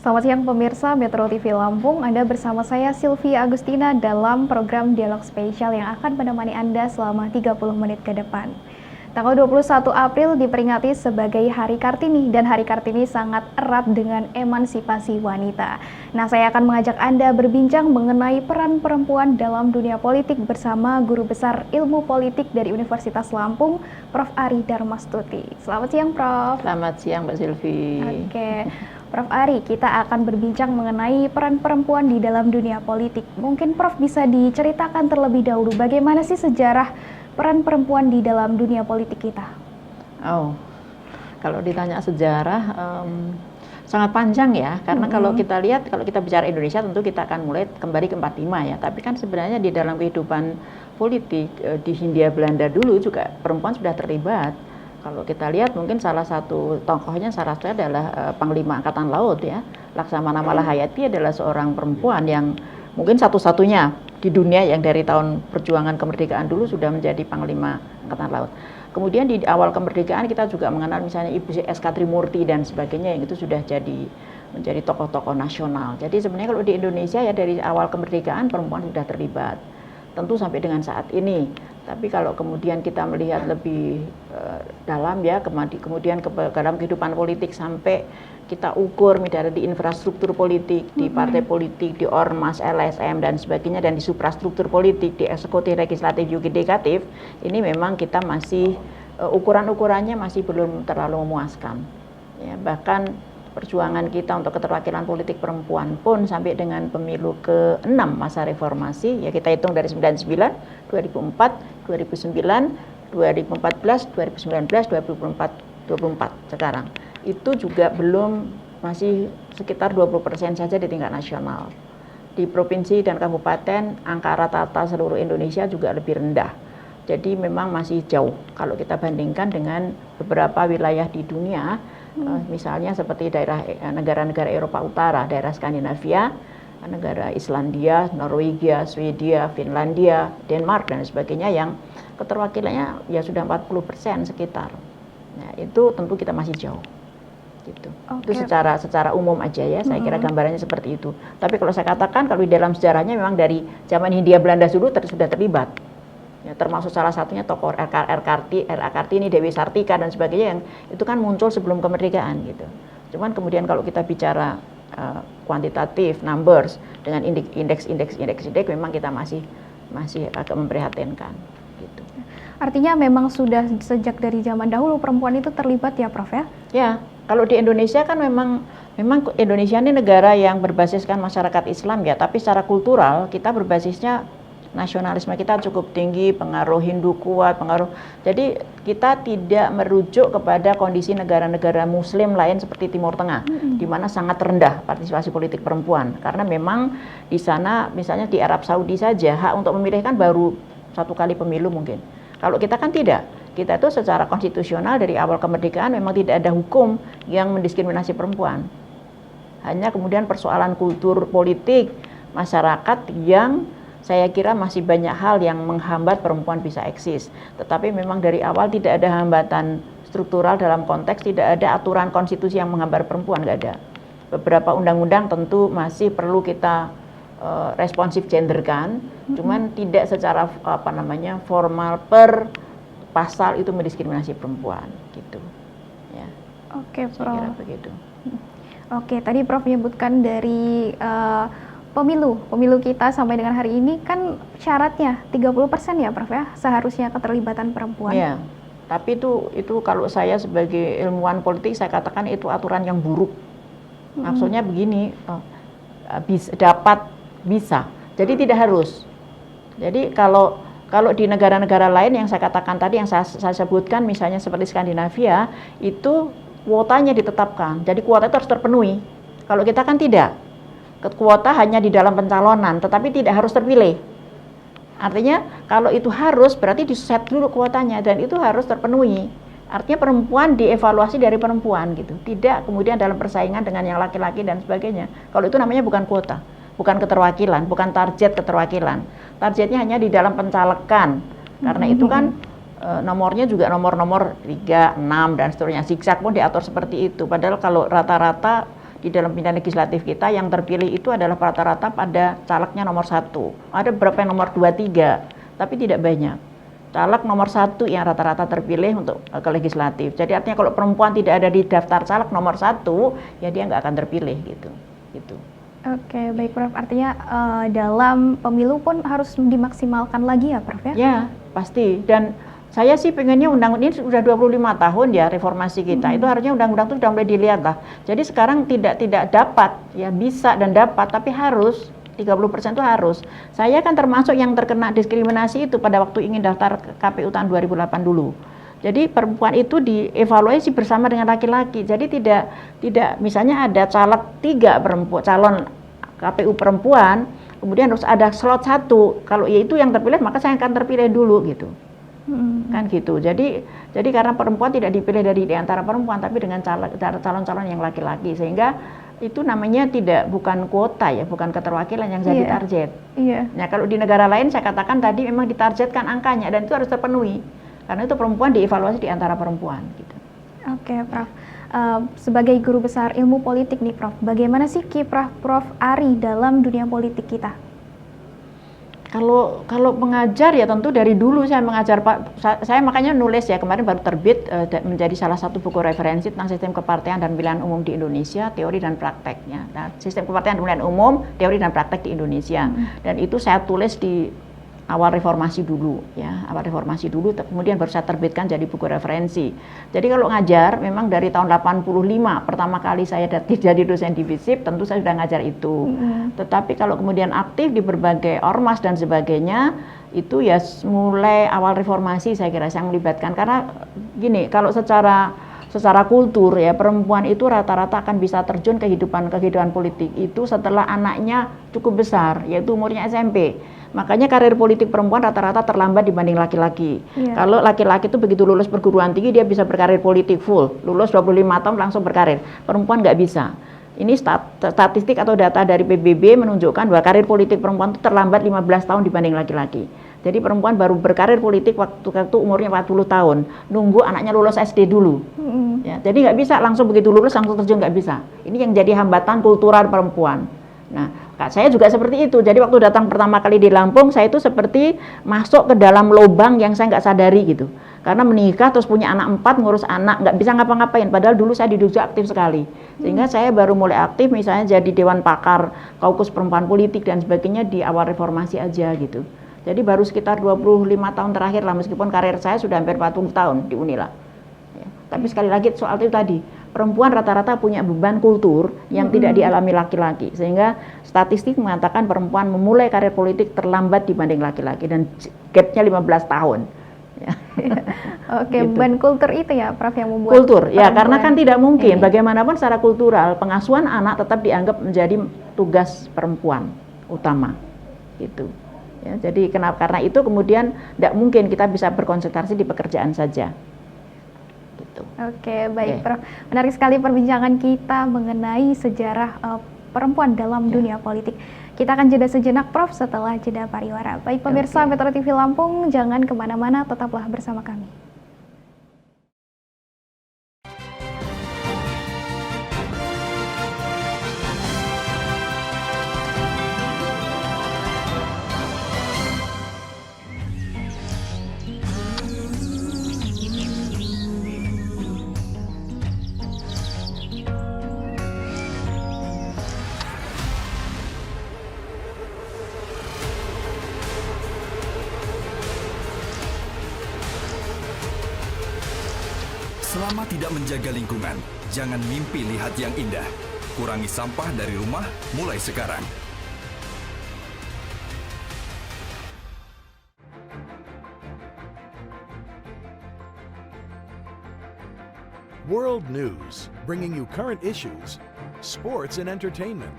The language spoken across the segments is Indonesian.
Selamat siang pemirsa Metro TV Lampung, Anda bersama saya Sylvia Agustina dalam program Dialog Spesial yang akan menemani Anda selama 30 menit ke depan. Tanggal 21 April diperingati sebagai Hari Kartini dan Hari Kartini sangat erat dengan emansipasi wanita. Nah, saya akan mengajak Anda berbincang mengenai peran perempuan dalam dunia politik bersama Guru Besar Ilmu Politik dari Universitas Lampung, Prof. Ari Darmastuti. Selamat siang, Prof. Selamat siang, Mbak Sylvie. Oke. Prof. Ari, kita akan berbincang mengenai peran perempuan di dalam dunia politik. Mungkin Prof bisa diceritakan terlebih dahulu bagaimana sih sejarah peran perempuan di dalam dunia politik kita? Oh, kalau ditanya sejarah sangat panjang ya, karena kalau kita lihat, kalau kita bicara Indonesia tentu kita akan mulai kembali ke 45 ya. Tapi kan sebenarnya di dalam kehidupan politik di Hindia Belanda dulu juga perempuan sudah terlibat. Kalau kita lihat mungkin salah satu tokohnya adalah Panglima Angkatan Laut ya, Laksamana Malahayati adalah seorang perempuan yang mungkin satu-satunya di dunia yang dari tahun perjuangan kemerdekaan dulu sudah menjadi Panglima Angkatan Laut. Kemudian di awal kemerdekaan kita juga mengenal misalnya Ibu S.K. Trimurti dan sebagainya yang itu sudah menjadi tokoh-tokoh nasional. Jadi sebenarnya kalau di Indonesia ya dari awal kemerdekaan perempuan sudah terlibat. Tentu sampai dengan saat ini. Tapi kalau kemudian kita melihat lebih dalam ya, kemudian dalam kehidupan politik sampai kita ukur misalnya di infrastruktur politik, di partai politik, di ormas, LSM dan sebagainya, dan di suprastruktur politik, di eksekutif, legislatif, yudikatif, ini memang kita masih ukuran-ukurannya masih belum terlalu memuaskan. Ya, bahkan perjuangan kita untuk keterwakilan politik perempuan pun sampai dengan pemilu ke-6 masa reformasi, ya kita hitung dari 99, 2004, 2009, 2014, 2019, 2024 sekarang. Itu juga belum, masih sekitar 20% saja di tingkat nasional. Di provinsi dan kabupaten, angka rata-rata seluruh Indonesia juga lebih rendah. Jadi memang masih jauh kalau kita bandingkan dengan beberapa wilayah di dunia, misalnya seperti negara-negara Eropa Utara, daerah Skandinavia, negara Islandia, Norwegia, Swedia, Finlandia, Denmark dan sebagainya yang keterwakilannya ya sudah 40% sekitar. Nah, itu tentu kita masih jauh. Gitu. Itu secara umum aja ya, saya kira gambarannya seperti itu. Tapi kalau saya katakan kalau di dalam sejarahnya memang dari zaman Hindia Belanda dulu sudah terlibat. Ya, termasuk salah satunya tokoh R.A. Kartini, Dewi Sartika dan sebagainya yang itu kan muncul sebelum kemerdekaan gitu. Cuman kemudian kalau kita bicara kuantitatif numbers dengan indeks memang kita masih agak memprihatinkan gitu. Artinya memang sudah sejak dari zaman dahulu perempuan itu terlibat ya, Prof ya? Ya, kalau di Indonesia kan memang Indonesia ini negara yang berbasiskan masyarakat Islam ya, tapi secara kultural kita berbasisnya nasionalisme kita cukup tinggi, pengaruh Hindu kuat, jadi kita tidak merujuk kepada kondisi negara-negara Muslim lain seperti Timur Tengah, di mana sangat rendah partisipasi politik perempuan, karena memang di sana misalnya di Arab Saudi saja hak untuk memilih kan baru 1 kali pemilu mungkin. Kalau kita kan tidak, kita itu secara konstitusional dari awal kemerdekaan memang tidak ada hukum yang mendiskriminasi perempuan. Hanya kemudian persoalan kultur politik masyarakat yang saya kira masih banyak hal yang menghambat perempuan bisa eksis. Tetapi memang dari awal tidak ada hambatan struktural dalam konteks, tidak ada aturan konstitusi yang menghambat perempuan, nggak ada. Beberapa undang-undang tentu masih perlu kita responsif genderkan, cuman tidak secara formal per pasal itu mendiskriminasi perempuan gitu. Ya. Oke, Prof. Saya kira begitu. Oke, tadi Prof menyebutkan dari pemilu kita sampai dengan hari ini kan syaratnya 30% ya, Prof ya, seharusnya keterlibatan perempuan. Ya. Tapi itu kalau saya sebagai ilmuwan politik saya katakan itu aturan yang buruk. Maksudnya begini, bisa. Jadi tidak harus. Jadi kalau di negara-negara lain yang saya katakan tadi, yang saya sebutkan misalnya seperti Skandinavia, itu kuotanya ditetapkan. Jadi kuota itu harus terpenuhi. Kalau kita kan tidak. Kuota hanya di dalam pencalonan, tetapi tidak harus terpilih. Artinya kalau itu harus, berarti di-set dulu kuotanya dan itu harus terpenuhi. Artinya perempuan dievaluasi dari perempuan gitu. Tidak kemudian dalam persaingan dengan yang laki-laki dan sebagainya. Kalau itu namanya bukan kuota, bukan keterwakilan, bukan target keterwakilan. Targetnya hanya di dalam pencalekan. Karena itu kan nomornya juga nomor-nomor 3, 6 dan seterusnya. Zigzag pun diatur seperti itu. Padahal kalau rata-rata di dalam pimpinan legislatif kita yang terpilih itu adalah rata-rata pada calegnya nomor 1. Ada beberapa yang nomor 2, 3, tapi tidak banyak. Caleg nomor 1 yang rata-rata terpilih untuk ke legislatif. Jadi artinya kalau perempuan tidak ada di daftar caleg nomor 1, ya dia nggak akan terpilih gitu. Oke, baik Prof. Artinya dalam pemilu pun harus dimaksimalkan lagi ya Prof ya? Ya, pasti. Dan saya sih pengennya undang-undang ini sudah 25 tahun ya reformasi kita. Itu harusnya undang-undang itu sudah mulai dilihat lah. Jadi sekarang tidak dapat, ya bisa dan dapat, tapi harus 30% itu harus. Saya kan termasuk yang terkena diskriminasi itu pada waktu ingin daftar ke KPU tahun 2008 dulu. Jadi perempuan itu dievaluasi bersama dengan laki-laki. Jadi tidak misalnya ada caleg 3 perempuan, calon KPU perempuan, kemudian harus ada slot 1. Kalau ya itu yang terpilih maka saya akan terpilih dulu gitu. Kan gitu. Jadi karena perempuan tidak dipilih di antara perempuan tapi dengan calon-calon yang laki-laki, sehingga itu namanya bukan kuota ya, bukan keterwakilan yang jadi target. Nah, kalau di negara lain saya katakan tadi memang ditargetkan angkanya dan itu harus terpenuhi. Karena itu perempuan dievaluasi di antara perempuan gitu. Oke, Prof. Sebagai guru besar ilmu politik nih Prof, bagaimana sih kiprah Prof Ari dalam dunia politik kita? Kalau mengajar ya tentu dari dulu saya mengajar, saya makanya nulis ya, kemarin baru terbit menjadi salah satu buku referensi tentang sistem kepartean dan pemilihan umum di Indonesia, teori dan prakteknya. Nah, sistem kepartean dan pemilihan umum, teori dan praktek di Indonesia. Dan itu saya tulis di awal reformasi dulu ya, kemudian baru saya terbitkan jadi buku referensi. Jadi kalau ngajar memang dari tahun 85 pertama kali saya jadi dosen di FISIP, tentu saya sudah ngajar itu. Tetapi kalau kemudian aktif di berbagai ormas dan sebagainya, itu ya mulai awal reformasi saya kira saya melibatkan, karena gini, kalau secara kultur ya, perempuan itu rata-rata akan bisa terjun kehidupan politik itu setelah anaknya cukup besar, yaitu umurnya SMP. Makanya karir politik perempuan rata-rata terlambat dibanding laki-laki. Kalau laki-laki itu begitu lulus perguruan tinggi dia bisa berkarir politik full, lulus 25 tahun langsung berkarir. Perempuan nggak bisa. Ini statistik atau data dari PBB menunjukkan bahwa karir politik perempuan itu terlambat 15 tahun dibanding laki-laki. Jadi perempuan baru berkarir politik waktu umurnya 40 tahun, nunggu anaknya lulus SD dulu. Ya, jadi nggak bisa langsung begitu lulus langsung terjun, nggak bisa. Ini yang jadi hambatan kultural perempuan. Nah, saya juga seperti itu. Jadi waktu datang pertama kali di Lampung, saya itu seperti masuk ke dalam lubang yang saya nggak sadari gitu. Karena menikah terus punya anak 4, ngurus anak, nggak bisa ngapa-ngapain. Padahal dulu saya di Jogja aktif sekali. Sehingga saya baru mulai aktif misalnya jadi Dewan Pakar, Kaukus Perempuan Politik dan sebagainya di awal reformasi aja gitu. Jadi baru sekitar 25 tahun terakhir lah, meskipun karir saya sudah hampir 40 tahun di Unila. Ya. Tapi sekali lagi soal itu tadi, perempuan rata-rata punya beban kultur yang tidak dialami laki-laki, sehingga statistik mengatakan perempuan memulai karir politik terlambat dibanding laki-laki dan gapnya 15 tahun. Ya. Oke, Gitu. beban kultur itu ya Prof yang membuat Kultur, ya karena kan tidak mungkin ini. bagaimanapun secara kultural pengasuhan anak tetap dianggap menjadi tugas perempuan utama, gitu. Ya, jadi karena itu kemudian tidak mungkin kita bisa berkonsentrasi di pekerjaan saja. Gitu. Oke, baik Prof. Menarik sekali perbincangan kita mengenai sejarah perempuan dalam dunia politik. Kita akan jeda sejenak Prof setelah jeda pariwara. Baik pemirsa Metro TV Lampung, jangan kemana-mana, tetaplah bersama kami. Selama tidak menjaga lingkungan, jangan mimpi lihat yang indah. Kurangi sampah dari rumah mulai sekarang. World News, bringing you current issues, sports and entertainment.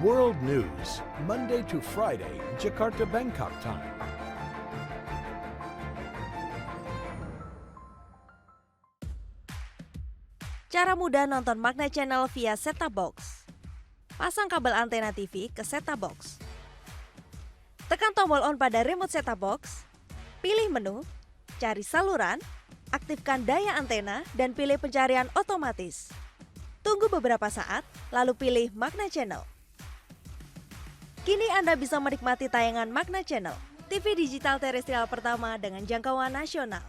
World News, Monday to Friday, Jakarta Bangkok time. Cara mudah nonton Magna Channel via set-top box. Pasang kabel antena TV ke set-top box. Tekan tombol on pada remote set-top box, pilih menu, cari saluran, aktifkan daya antena, dan pilih pencarian otomatis. Tunggu beberapa saat, lalu pilih Magna Channel. Kini Anda bisa menikmati tayangan Magna Channel, TV digital terestrial pertama dengan jangkauan nasional.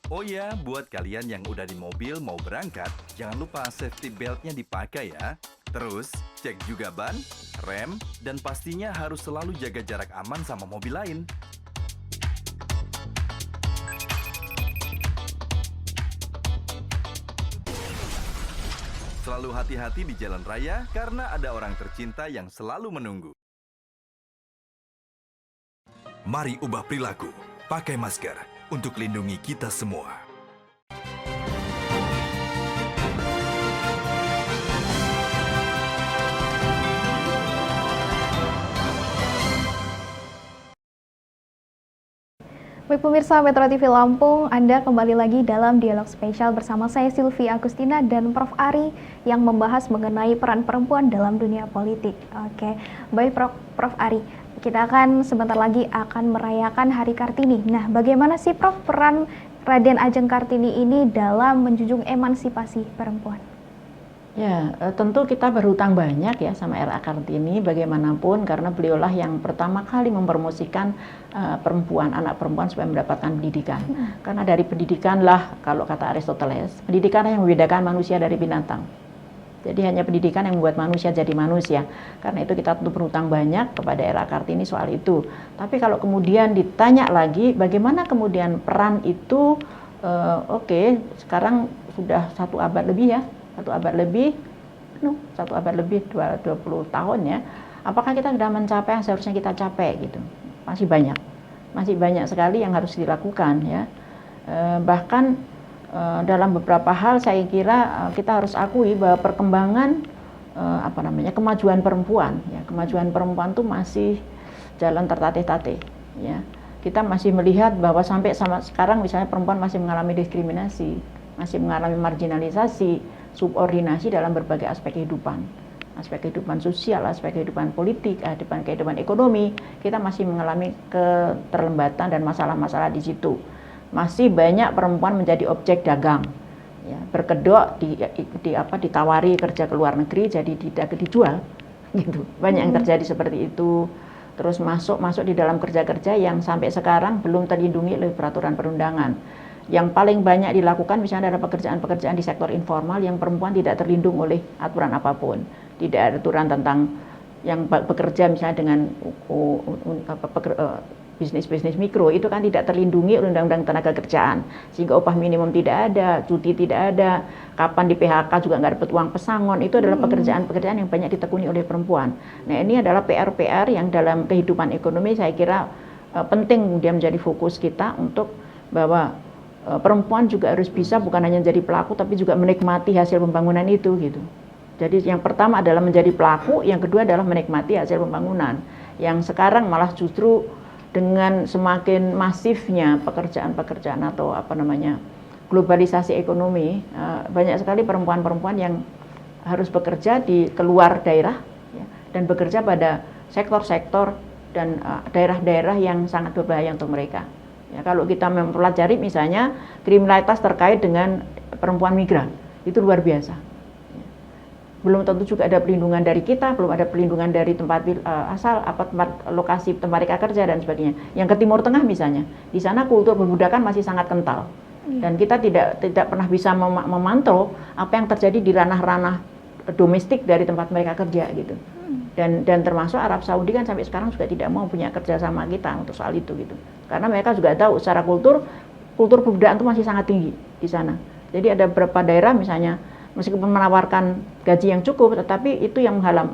Oh ya, buat kalian yang udah di mobil mau berangkat, jangan lupa safety belt-nya dipakai ya. Terus, cek juga ban, rem, dan pastinya harus selalu jaga jarak aman sama mobil lain. Selalu hati-hati di jalan raya karena ada orang tercinta yang selalu menunggu. Mari ubah perilaku, pakai masker untuk lindungi kita semua. Baik pemirsa Metro TV Lampung, Anda kembali lagi dalam dialog spesial bersama saya Silvi Agustina dan Prof. Ari yang membahas mengenai peran perempuan dalam dunia politik. Oke, baik Prof. Ari, kita akan sebentar lagi akan merayakan Hari Kartini. Nah, bagaimana sih Prof peran Raden Ajeng Kartini ini dalam menjunjung emansipasi perempuan? Ya, tentu kita berhutang banyak ya sama R.A. Kartini bagaimanapun karena beliaulah yang pertama kali mempromosikan perempuan, anak perempuan supaya mendapatkan pendidikan. Karena dari pendidikanlah, kalau kata Aristoteles, pendidikan yang membedakan manusia dari binatang. Jadi hanya pendidikan yang membuat manusia jadi manusia. Karena itu kita tentu berhutang banyak kepada R.A. Kartini soal itu. Tapi kalau kemudian ditanya lagi, bagaimana kemudian peran itu, sekarang sudah 1 abad lebih ya. 1 abad lebih, 20 tahun ya. Apakah kita sudah mencapai yang seharusnya kita capai gitu? Masih banyak sekali yang harus dilakukan ya. Bahkan dalam beberapa hal saya kira kita harus akui bahwa perkembangan kemajuan perempuan ya, kemajuan perempuan itu masih jalan tertatih-tatih ya. Kita masih melihat bahwa sampai sekarang misalnya perempuan masih mengalami diskriminasi, masih mengalami marginalisasi, subordinasi dalam berbagai aspek kehidupan sosial, aspek kehidupan politik, kehidupan ekonomi. Kita masih mengalami keterlambatan dan masalah-masalah di situ. Masih banyak perempuan menjadi objek dagang, ya, berkedok ditawari kerja ke luar negeri, jadi tidak dijual, gitu. Banyak yang terjadi seperti itu. Terus masuk di dalam kerja-kerja yang sampai sekarang belum terlindungi oleh peraturan perundangan. Yang paling banyak dilakukan misalnya adalah pekerjaan-pekerjaan di sektor informal yang perempuan tidak terlindung oleh aturan apapun. Tidak ada aturan tentang yang bekerja misalnya dengan bisnis mikro, itu kan tidak terlindungi oleh Undang-Undang Tenaga Kerjaan. Sehingga upah minimum tidak ada, cuti tidak ada, kapan di PHK juga nggak dapat uang pesangon. Itu adalah pekerjaan-pekerjaan yang banyak ditekuni oleh perempuan. Nah, ini adalah PR-PR yang dalam kehidupan ekonomi saya kira penting kemudian menjadi fokus kita untuk bahwa perempuan juga harus bisa bukan hanya menjadi pelaku tapi juga menikmati hasil pembangunan itu gitu. Jadi yang pertama adalah menjadi pelaku, yang kedua adalah menikmati hasil pembangunan. Yang sekarang malah justru dengan semakin masifnya pekerjaan-pekerjaan atau globalisasi ekonomi, banyak sekali perempuan-perempuan yang harus bekerja di keluar daerah ya, dan bekerja pada sektor-sektor dan daerah-daerah yang sangat berbahaya untuk mereka. Ya, kalau kita mempelajari misalnya kriminalitas terkait dengan perempuan migran, itu luar biasa. Ya. Belum tentu juga ada perlindungan dari kita, belum ada perlindungan dari tempat tempat lokasi tempat mereka kerja dan sebagainya. Yang ke Timur Tengah misalnya, di sana kultur perbudakan masih sangat kental. Dan kita tidak pernah bisa memantau apa yang terjadi di ranah-ranah domestik dari tempat mereka kerja gitu. Dan termasuk Arab Saudi kan sampai sekarang juga tidak mau punya kerjasama kita untuk soal itu gitu. Karena mereka juga tahu secara kultur perbudakan itu masih sangat tinggi di sana. Jadi ada beberapa daerah misalnya meskipun menawarkan gaji yang cukup, tetapi itu yang menghalang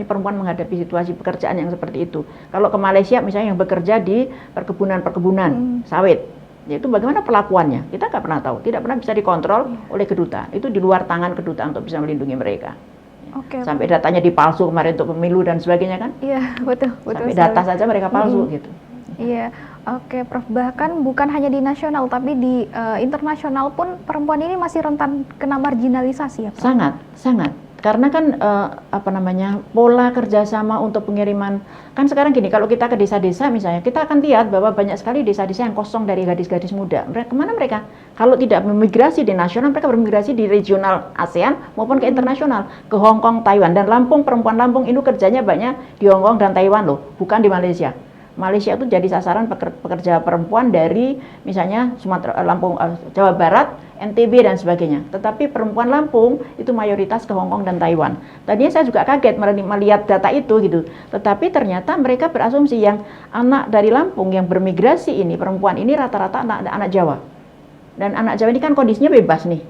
perempuan menghadapi situasi pekerjaan yang seperti itu. Kalau ke Malaysia misalnya yang bekerja di perkebunan sawit, yaitu bagaimana perlakuannya kita nggak pernah tahu, tidak pernah bisa dikontrol oleh kedutaan. Itu di luar tangan kedutaan untuk bisa melindungi mereka. Sampai datanya dipalsu kemarin untuk pemilu dan sebagainya kan? Iya, betul. Sampai data saja mereka palsu gitu. Iya, oke Prof. Bahkan bukan hanya di nasional, tapi di internasional pun perempuan ini masih rentan kena marginalisasi ya Prof? Sangat. karena kan pola kerjasama untuk pengiriman, kan sekarang gini, kalau kita ke desa-desa misalnya, kita akan lihat bahwa banyak sekali desa-desa yang kosong dari gadis-gadis muda. Kemana mereka? Kalau tidak memigrasi di nasional, mereka bermigrasi di regional ASEAN maupun ke internasional, ke Hong Kong, Taiwan, dan Lampung, perempuan Lampung itu kerjanya banyak di Hong Kong dan Taiwan loh, bukan di Malaysia. Malaysia itu jadi sasaran pekerja perempuan dari misalnya Sumatera, Lampung, Jawa Barat, NTB dan sebagainya. Tetapi perempuan Lampung itu mayoritas ke Hong Kong dan Taiwan. Tadinya saya juga kaget melihat data itu gitu. Tetapi ternyata mereka berasumsi yang anak dari Lampung yang bermigrasi ini, perempuan ini rata-rata anak Jawa. Dan anak Jawa ini kan kondisinya bebas nih.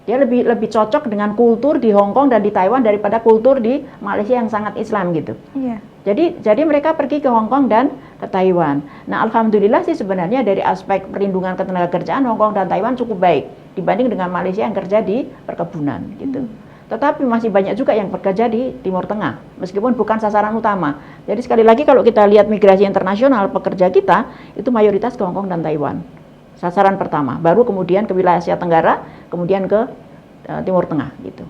Dia lebih cocok dengan kultur di Hong Kong dan di Taiwan daripada kultur di Malaysia yang sangat Islam gitu. Iya. Jadi mereka pergi ke Hong Kong dan ke Taiwan. Nah, alhamdulillah sih sebenarnya dari aspek perlindungan ketenagakerjaan Hong Kong dan Taiwan cukup baik dibanding dengan Malaysia yang kerja di perkebunan gitu. Tetapi masih banyak juga yang bekerja di Timur Tengah, meskipun bukan sasaran utama. Jadi sekali lagi kalau kita lihat migrasi internasional, pekerja kita itu mayoritas ke Hong Kong dan Taiwan. Sasaran pertama, baru kemudian ke wilayah Asia Tenggara, kemudian ke Timur Tengah gitu.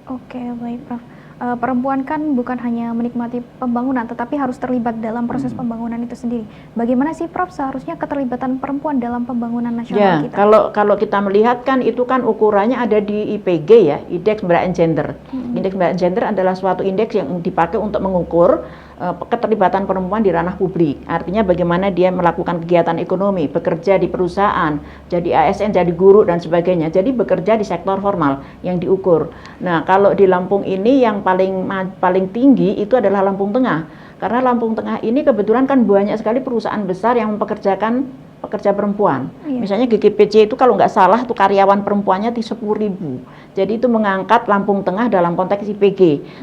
Oke, baik Prof. Perempuan kan bukan hanya menikmati pembangunan, tetapi harus terlibat dalam proses pembangunan itu sendiri. Bagaimana sih Prof seharusnya keterlibatan perempuan dalam pembangunan nasional Ya, kita? kalau kita melihat kan itu kan ukurannya ada di IPG ya, Indeks Pemberdayaan Gender. Indeks Pemberdayaan Gender adalah suatu indeks yang dipakai untuk mengukur keterlibatan perempuan di ranah publik. Artinya bagaimana dia melakukan kegiatan ekonomi, bekerja di perusahaan, jadi ASN, jadi guru dan sebagainya. Jadi bekerja di sektor formal yang diukur. Nah, kalau di Lampung ini yang paling tinggi itu adalah Lampung Tengah. Karena Lampung Tengah ini kebetulan kan banyak sekali perusahaan besar yang mempekerjakan pekerja perempuan. Misalnya GGPC itu kalau nggak salah tuh karyawan perempuannya di 10.000. Jadi itu mengangkat Lampung Tengah dalam konteks IPG.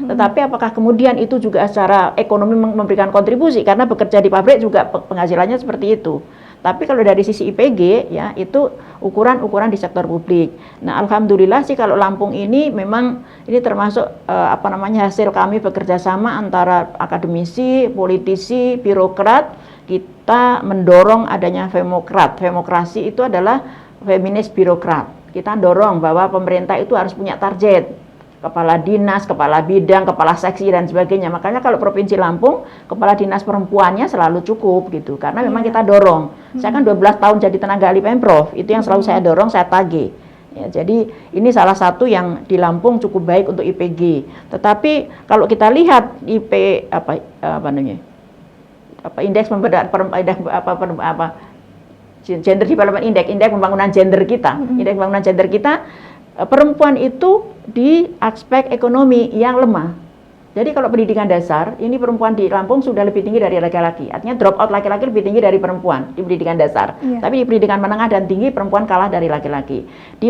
Tetapi apakah kemudian itu juga secara ekonomi memberikan kontribusi? Karena bekerja di pabrik juga penghasilannya seperti itu. Tapi kalau dari sisi IPG ya itu ukuran di sektor publik. Nah, alhamdulillah sih kalau Lampung ini memang ini termasuk hasil kami bekerja sama antara akademisi, politisi, birokrat. Kita mendorong adanya Femokrasi itu adalah feminis birokrat. Kita dorong bahwa pemerintah itu harus punya target. Kepala dinas, kepala bidang, kepala seksi dan sebagainya. Makanya kalau Provinsi Lampung, kepala dinas perempuannya selalu cukup gitu. Karena memang kita dorong. Saya kan 12 tahun jadi tenaga ahli Pemprov. Itu yang selalu saya dorong, saya tagih. Ya, jadi ini salah satu yang di Lampung cukup baik untuk IPG. Tetapi kalau kita lihat indeks gender development indeks pembangunan gender kita, indeks pembangunan gender kita, perempuan itu di aspek ekonomi yang lemah. Jadi kalau pendidikan dasar, ini perempuan di Lampung sudah lebih tinggi dari laki-laki. Artinya drop out laki-laki lebih tinggi dari perempuan di pendidikan dasar. Tapi di pendidikan menengah dan tinggi perempuan kalah dari laki-laki. Di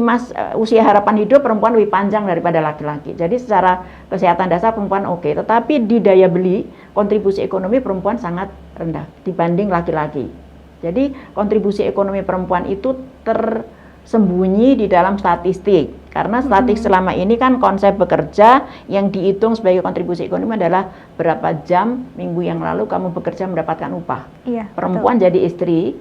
usia harapan hidup perempuan lebih panjang daripada laki-laki. Jadi secara kesehatan dasar perempuan oke. Tetapi di daya beli, kontribusi ekonomi perempuan sangat rendah dibanding laki-laki. Jadi kontribusi ekonomi perempuan itu tersembunyi di dalam statistik. Karena statistik selama ini kan konsep bekerja yang dihitung sebagai kontribusi ekonomi adalah berapa jam minggu yang lalu kamu bekerja mendapatkan upah. Perempuan jadi istri,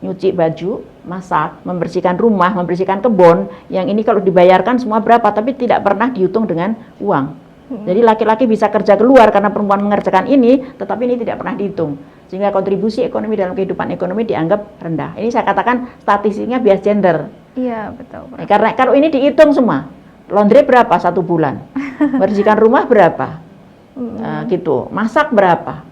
nyuci baju, masak, membersihkan rumah, membersihkan kebun, yang ini kalau dibayarkan semua berapa, tapi tidak pernah dihitung dengan uang. Jadi laki-laki bisa kerja keluar karena perempuan mengerjakan ini, tetapi ini tidak pernah dihitung. Sehingga kontribusi ekonomi dalam kehidupan ekonomi dianggap rendah. Ini saya katakan statistiknya bias gender. Iya, betul. Karena kalau ini dihitung semua, laundry berapa satu bulan, bersihkan rumah berapa, gitu, masak berapa,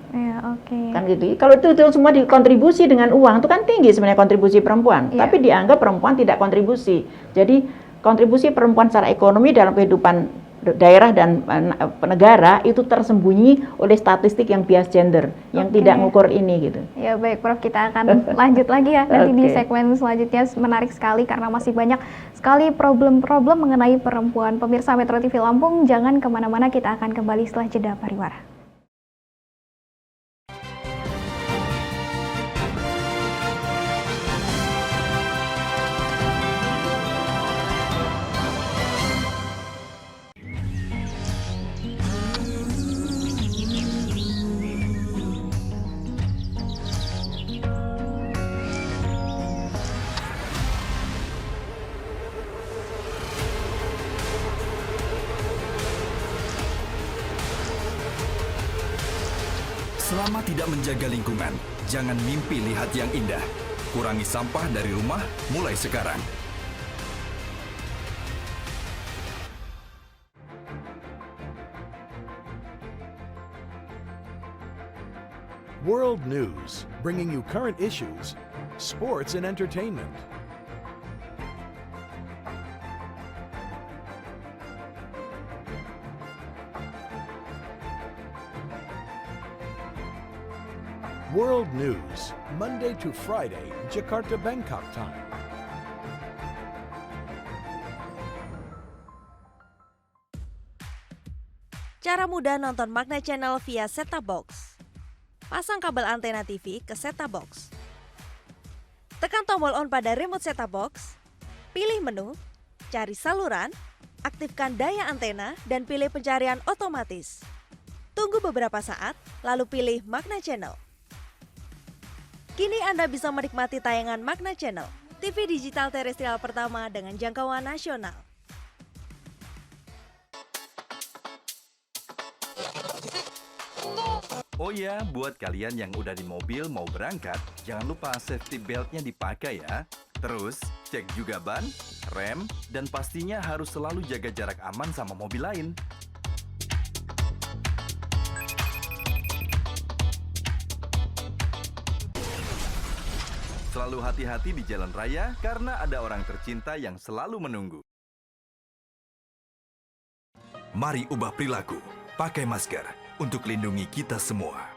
kan gitu. Kalau itu semua dikontribusi dengan uang, itu kan tinggi sebenarnya kontribusi perempuan, tapi dianggap perempuan tidak kontribusi. Jadi kontribusi perempuan secara ekonomi dalam kehidupan daerah dan negara itu tersembunyi oleh statistik yang bias gender, yang tidak mengukur ini gitu. Ya baik Prof, kita akan lanjut lagi ya nanti di segmen selanjutnya. Menarik sekali karena masih banyak sekali problem-problem mengenai perempuan. Pemirsa Metro TV Lampung, jangan kemana-mana, kita akan kembali setelah jeda pariwara. Selama tidak menjaga lingkungan, jangan mimpi lihat yang indah. Kurangi sampah dari rumah mulai sekarang. World News, bringing you current issues, sports and entertainment. World News, Monday to Friday, Jakarta Bangkok time. Cara mudah nonton Magna Channel via set-top box. Pasang kabel antena TV ke set-top box. Tekan tombol on pada remote set-top box. Pilih menu, cari saluran, aktifkan daya antena, dan pilih pencarian otomatis. Tunggu beberapa saat, lalu pilih Magna Channel. Kini Anda bisa menikmati tayangan Magna Channel, TV digital terestrial pertama dengan jangkauan nasional. Oh ya, buat kalian yang udah di mobil mau berangkat, jangan lupa safety beltnya dipakai ya. Terus, cek juga ban, rem, dan pastinya harus selalu jaga jarak aman sama mobil lain. Selalu hati-hati di jalan raya karena ada orang tercinta yang selalu menunggu. Mari ubah perilaku, pakai masker untuk lindungi kita semua.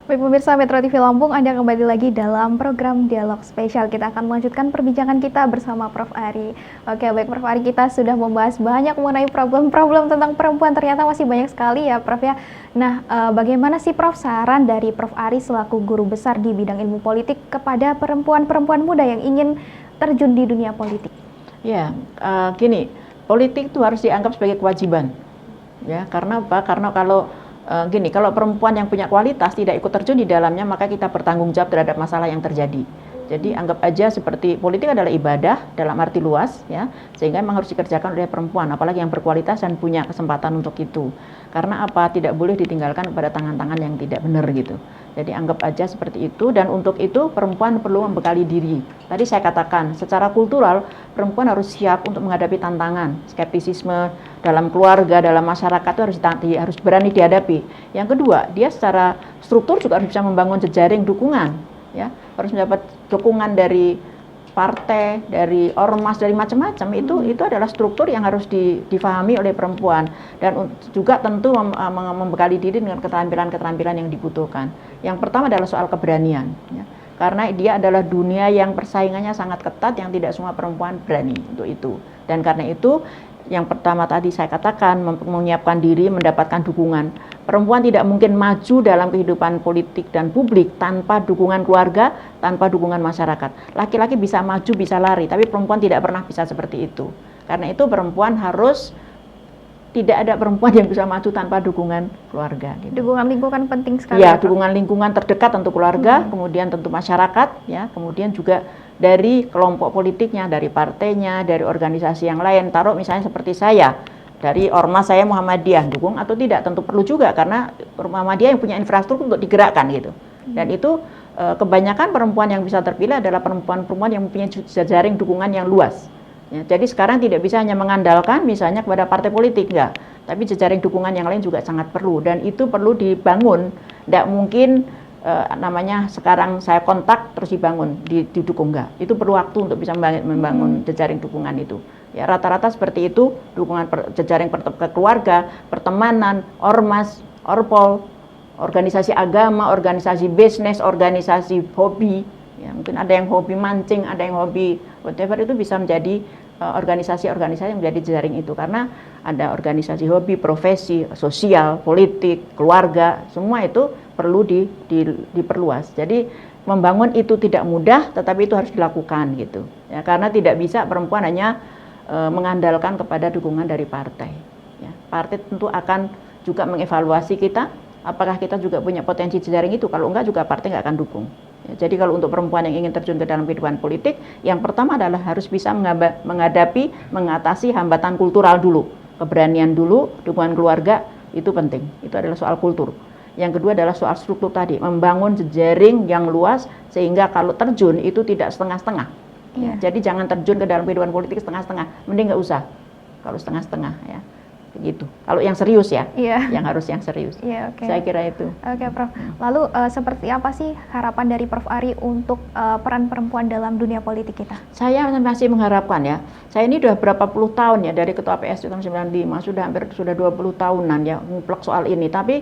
Baik pemirsa Metro TV Lampung, Anda kembali lagi dalam program Dialog Spesial. Kita akan melanjutkan perbincangan kita bersama Prof. Ari. Oke, baik Prof. Ari, kita sudah membahas banyak mengenai problem-problem tentang perempuan. Ternyata masih banyak sekali ya Prof ya. Nah, bagaimana sih Prof saran dari Prof. Ari selaku guru besar di bidang ilmu politik kepada perempuan-perempuan muda yang ingin terjun di dunia politik? Ya, gini, politik itu harus dianggap sebagai kewajiban. Ya, karena apa? Karena kalau kalau perempuan yang punya kualitas tidak ikut terjun di dalamnya, maka kita bertanggung jawab terhadap masalah yang terjadi. Jadi anggap aja seperti politik adalah ibadah dalam arti luas, ya, sehingga memang harus dikerjakan oleh perempuan, apalagi yang berkualitas dan punya kesempatan untuk itu. Karena apa? Tidak boleh ditinggalkan kepada tangan-tangan yang tidak benar gitu. Jadi anggap aja seperti itu, dan untuk itu perempuan perlu membekali diri. Tadi saya katakan, secara kultural perempuan harus siap untuk menghadapi tantangan, skeptisisme dalam keluarga, dalam masyarakat itu harus berani dihadapi. Yang kedua, dia secara struktur juga harus bisa membangun jejaring dukungan, ya, harus mendapat dukungan dari partai, dari ormas, dari macam-macam. Itu adalah struktur yang harus difahami oleh perempuan, dan juga tentu membekali diri dengan keterampilan-keterampilan yang dibutuhkan. Yang pertama adalah soal keberanian, ya, karena dia adalah dunia yang persaingannya sangat ketat, yang tidak semua perempuan berani untuk itu. Dan karena itu yang pertama tadi saya katakan, menyiapkan diri, mendapatkan dukungan. Perempuan tidak mungkin maju dalam kehidupan politik dan publik tanpa dukungan keluarga, tanpa dukungan masyarakat. Laki-laki bisa maju, bisa lari, tapi perempuan tidak pernah bisa seperti itu. Karena itu perempuan harus, tidak ada perempuan yang bisa maju tanpa dukungan keluarga. Gitu. Dukungan lingkungan penting sekali. Ya, dukungan lingkungan terdekat tentu keluarga, kemudian tentu masyarakat, ya, kemudian juga dari kelompok politiknya, dari partainya, dari organisasi yang lain. Taruh misalnya seperti saya, dari ormas saya Muhammadiyah, dukung atau tidak tentu perlu juga, karena Muhammadiyah yang punya infrastruktur untuk digerakkan gitu. Dan itu kebanyakan perempuan yang bisa terpilih adalah perempuan-perempuan yang mempunyai jejaring dukungan yang luas. Ya, jadi sekarang tidak bisa hanya mengandalkan misalnya kepada partai politik, enggak, tapi jejaring dukungan yang lain juga sangat perlu, dan itu perlu dibangun. Tidak mungkin namanya sekarang saya kontak terus dibangun, didukung, enggak. Itu perlu waktu untuk bisa membangun jejaring dukungan itu. Ya, rata-rata seperti itu, dukungan jejaring keluarga, pertemanan, ormas, orpol, organisasi agama, organisasi bisnis, organisasi hobi. Ya, mungkin ada yang hobi mancing, ada yang hobi whatever, itu bisa menjadi organisasi-organisasi yang menjadi jejaring itu, karena ada organisasi hobi, profesi, sosial, politik, keluarga, semua itu perlu diperluas. Jadi membangun itu tidak mudah, tetapi itu harus dilakukan gitu. Ya, karena tidak bisa perempuan hanya mengandalkan kepada dukungan dari partai. Ya, partai tentu akan juga mengevaluasi kita, apakah kita juga punya potensi jejaring itu. Kalau enggak juga partai nggak akan dukung. Ya, jadi kalau untuk perempuan yang ingin terjun ke dalam kehidupan politik, yang pertama adalah harus bisa mengatasi hambatan kultural dulu, keberanian dulu, dukungan keluarga itu penting. Itu adalah soal kultur. Yang kedua adalah soal struktur tadi, membangun jejaring yang luas sehingga kalau terjun itu tidak setengah-setengah. Ya, jadi jangan terjun ke dalam kehidupan politik setengah-setengah, mending nggak usah. Kalau setengah-setengah ya. Begitu. Kalau yang serius ya, yang harus yang serius. Saya kira itu. Oke, Prof. Lalu seperti apa sih harapan dari Prof Ari untuk peran perempuan dalam dunia politik kita? Saya masih mengharapkan ya. Saya ini sudah berapa puluh tahun ya dari ketua PSI tahun 95, sudah 20 tahunan ya nguplek soal ini. Tapi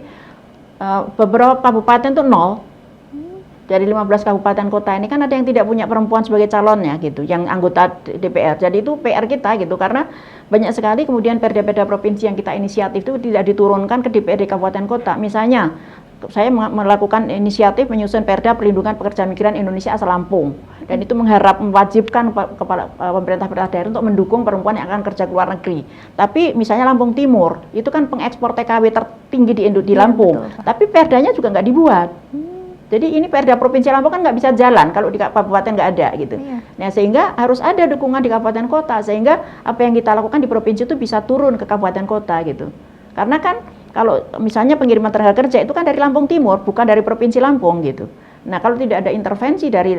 beberapa kabupaten itu nol. Dari 15 kabupaten kota ini kan ada yang tidak punya perempuan sebagai calonnya gitu, yang anggota DPR. Jadi itu PR kita gitu, karena banyak sekali kemudian perda-perda provinsi yang kita inisiatif itu tidak diturunkan ke DPRD kabupaten kota. Misalnya, saya melakukan inisiatif menyusun perda perlindungan pekerja migran Indonesia asal Lampung. Dan itu mewajibkan kepala pemerintah daerah untuk mendukung perempuan yang akan kerja ke luar negeri. Tapi misalnya Lampung Timur, itu kan pengekspor TKW tertinggi di Lampung. Betul. Tapi perdanya juga nggak dibuat. Jadi ini perda provinsi Lampung kan nggak bisa jalan kalau di kabupaten nggak ada gitu. Nah sehingga harus ada dukungan di kabupaten kota sehingga apa yang kita lakukan di provinsi itu bisa turun ke kabupaten kota gitu. Karena kan kalau misalnya pengiriman tenaga kerja itu kan dari Lampung Timur bukan dari provinsi Lampung gitu. Nah kalau tidak ada intervensi dari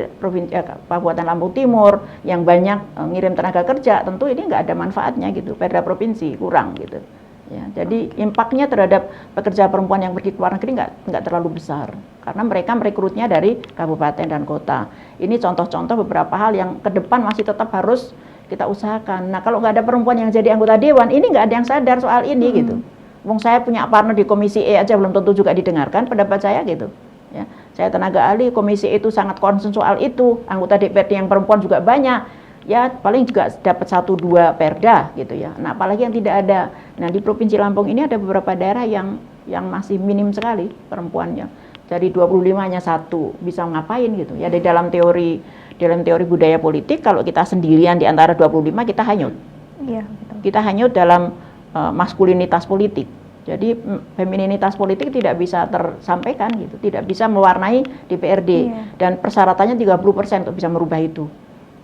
kabupaten Lampung Timur yang banyak ngirim tenaga kerja, tentu ini nggak ada manfaatnya gitu. Perda provinsi kurang gitu. Ya, jadi impaknya terhadap pekerja perempuan yang pergi ke luar negeri nggak terlalu besar karena mereka merekrutnya dari kabupaten dan kota. Ini contoh-contoh beberapa hal yang ke depan masih tetap harus kita usahakan. Nah kalau nggak ada perempuan yang jadi anggota dewan, ini nggak ada yang sadar soal ini gitu. Wong saya punya partner di komisi E aja belum tentu juga didengarkan pendapat saya gitu. Ya, saya tenaga ahli komisi E itu sangat concern soal itu. Anggota DPRD yang perempuan juga banyak. Ya paling juga dapat 1-2 perda gitu ya. Nah apalagi yang tidak ada. Nah di Provinsi Lampung ini ada beberapa daerah yang masih minim sekali perempuannya. Dari 25 hanya 1 bisa ngapain gitu ya. Di dalam teori budaya politik kalau kita sendirian di antara 25 kita hanyut. Iya, betul. Kita hanyut dalam maskulinitas politik. Jadi femininitas politik tidak bisa tersampaikan gitu, tidak bisa mewarnai DPRD dan persyaratannya 30% untuk bisa merubah itu.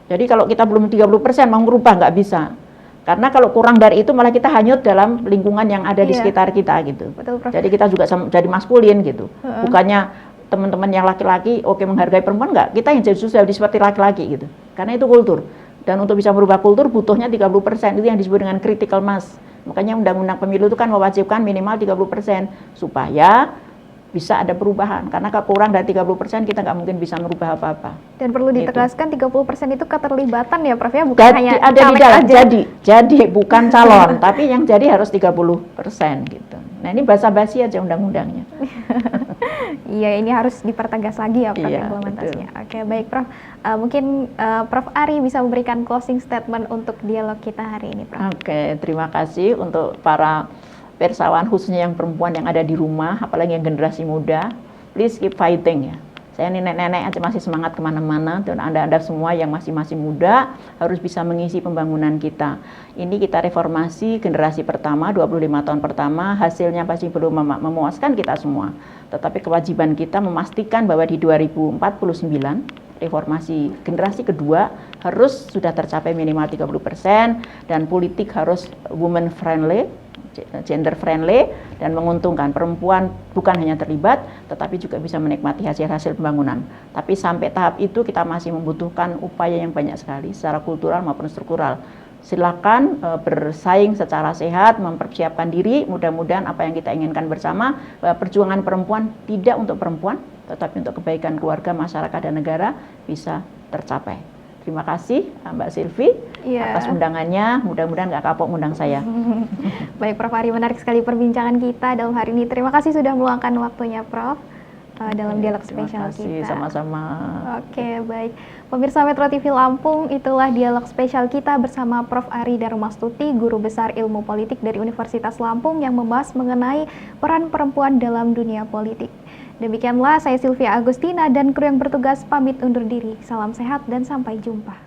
Jadi kalau kita belum 30% mau merubah nggak bisa. Karena kalau kurang dari itu malah kita hanyut dalam lingkungan yang ada di sekitar kita gitu. Betul, Prof. Jadi kita juga jadi maskulin gitu. Bukannya teman-teman yang laki-laki menghargai perempuan nggak, kita yang jadi seperti laki-laki gitu. Karena itu kultur. Dan untuk bisa merubah kultur butuhnya 30%, itu yang disebut dengan critical mass. Makanya undang-undang pemilu itu kan mewajibkan minimal 30% supaya bisa ada perubahan, karena kalau kurang dari 30% kita nggak mungkin bisa merubah apa-apa. Dan perlu ditegaskan 30% itu keterlibatan ya Prof ya, bukan hanya ada di dalam aja. Jadi bukan calon, tapi yang jadi harus 30% gitu. Nah ini basa-basi aja undang-undangnya. Iya, ini harus dipertegas lagi ya Prof implementasinya. Oke, baik Prof. Mungkin Prof Ari bisa memberikan closing statement untuk dialog kita hari ini Prof. Oke, terima kasih untuk para persawan khususnya yang perempuan yang ada di rumah, apalagi yang generasi muda, please keep fighting ya. Saya ini nenek-nenek aja masih semangat kemana-mana, dan Anda semua yang masih muda harus bisa mengisi pembangunan kita. Ini kita reformasi generasi pertama, 25 tahun pertama, hasilnya pasti belum memuaskan kita semua. Tetapi kewajiban kita memastikan bahwa di 2049, reformasi generasi kedua harus sudah tercapai minimal 30% dan politik harus women friendly, gender friendly dan menguntungkan. Perempuan bukan hanya terlibat tetapi juga bisa menikmati hasil-hasil pembangunan. Tapi sampai tahap itu kita masih membutuhkan upaya yang banyak sekali secara kultural maupun struktural. Silakan bersaing secara sehat, mempersiapkan diri, mudah-mudahan apa yang kita inginkan bersama, perjuangan perempuan tidak untuk perempuan tetapi untuk kebaikan keluarga, masyarakat dan negara bisa tercapai. Terima kasih Mbak Silvi atas undangannya, mudah-mudahan nggak kapok undang saya. Baik Prof Ari, menarik sekali perbincangan kita dalam hari ini. Terima kasih sudah meluangkan waktunya Prof dalam dialog spesial kita. Terima kasih, sama-sama. Oke, baik. Pemirsa Metro TV Lampung, itulah dialog spesial kita bersama Prof Ari Darmastuti, Guru Besar Ilmu Politik dari Universitas Lampung yang membahas mengenai peran perempuan dalam dunia politik. Demikianlah saya Sylvia Agustina dan kru yang bertugas pamit undur diri. Salam sehat dan sampai jumpa.